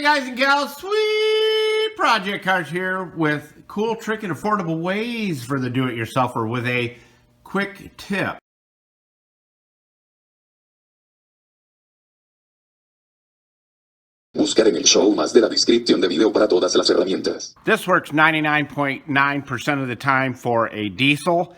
Hey guys and gals, Sweet Project Cars here with cool, trick, and affordable ways for the do-it-yourselfer with a quick tip. Buscar en el show más de la descripción de video para todas las herramientas. This works 99.9% of the time for a diesel,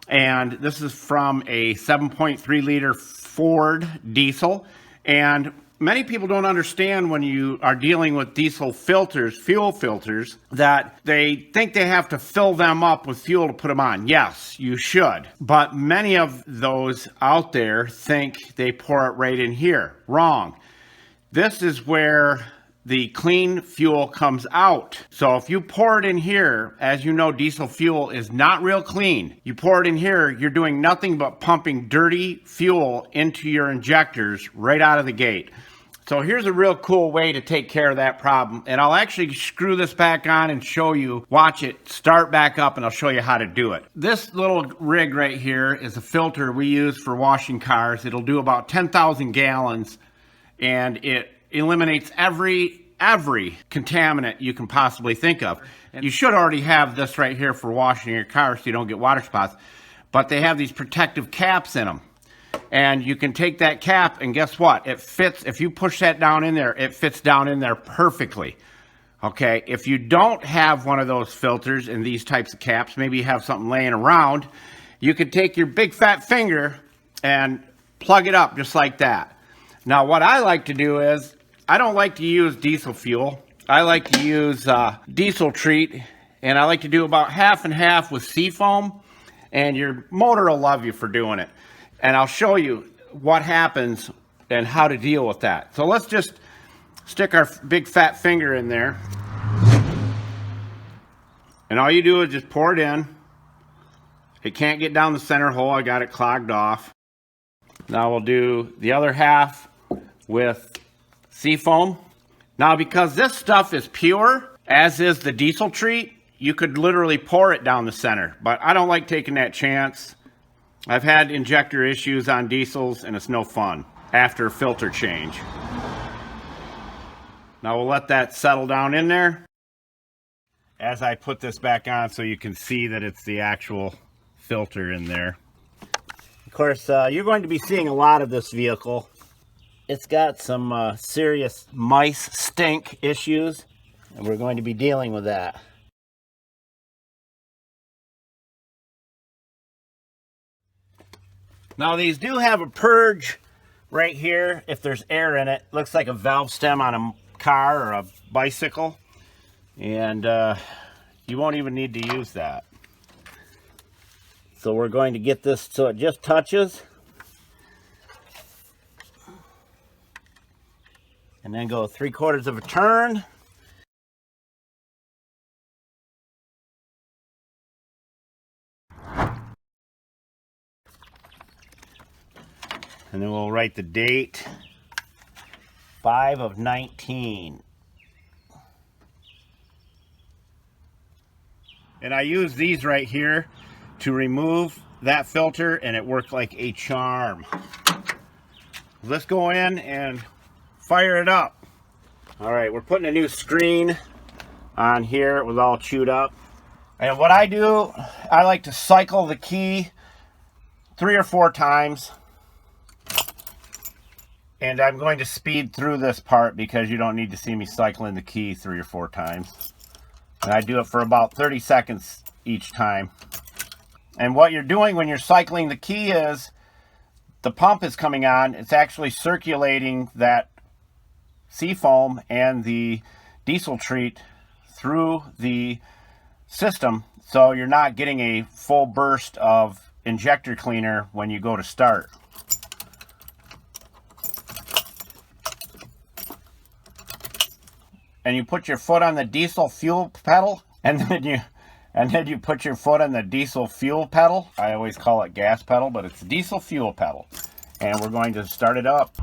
and this is from a 7.3 liter Ford diesel. And many people don't understand when you are dealing with diesel filters, fuel filters, that they think they have to fill them up with fuel to put them on. Yes, you should. But many of those out there think they pour it right in here. Wrong. This is where the clean fuel comes out. So if you pour it in here, as you know, diesel fuel is not real clean. You pour it in here, you're doing nothing but pumping dirty fuel into your injectors right out of the gate. So here's a real cool way to take care of that problem. And I'll actually screw this back on and show you, watch it start back up, and I'll show you how to do it. This little rig right here is a filter we use for washing cars. It'll do about 10,000 gallons. And it eliminates every contaminant you can possibly think of. And you should already have this right here for washing your car so you don't get water spots. But they have these protective caps in them. And you can take that cap and guess what? It fits, if you push that down in there, it fits down in there perfectly. Okay, if you don't have one of those filters and these types of caps, maybe you have something laying around, you could take your big fat finger and plug it up just like that. Now, what I like to do is, I don't like to use diesel fuel. I like to use diesel treat, and I like to do about half and half with Seafoam, and your motor will love you for doing it. And I'll show you what happens and how to deal with that. So let's just stick our big fat finger in there. And all you do is just pour it in. It can't get down the center hole. I got it clogged off. Now we'll do the other half with Seafoam. Now, because this stuff is pure, as is the diesel treat, you could literally pour it down the center, but I don't like taking that chance. I've had injector issues on diesels and it's no fun after filter change. Now we'll let that settle down in there as I put this back on so you can see that it's the actual filter in there. Of course, you're going to be seeing a lot of this vehicle. It's got some serious mice stink issues, and we're going to be dealing with that. Now, these do have a purge right here if there's air in it. Looks like a valve stem on a car or a bicycle, and you won't even need to use that. So we're going to get this so it just touches. And then go 3/4 of a turn. And then we'll write the date, 5 of 19. And I use these right here to remove that filter, and it worked like a charm. Let's go in and fire it up. All right, we're putting a new screen on here. It was all chewed up. And what I do, I like to cycle the key 3 or 4 times. And I'm going to speed through this part because you don't need to see me cycling the key 3 or 4 times. And I do it for about 30 seconds each time. And what you're doing when you're cycling the key is the pump is coming on. It's actually circulating that Seafoam and the diesel treat through the system, so you're not getting a full burst of injector cleaner when you go to start. And you put your foot on the diesel fuel pedal, and then you put your foot on the diesel fuel pedal. I always call it gas pedal, but it's diesel fuel pedal. And we're going to start it up.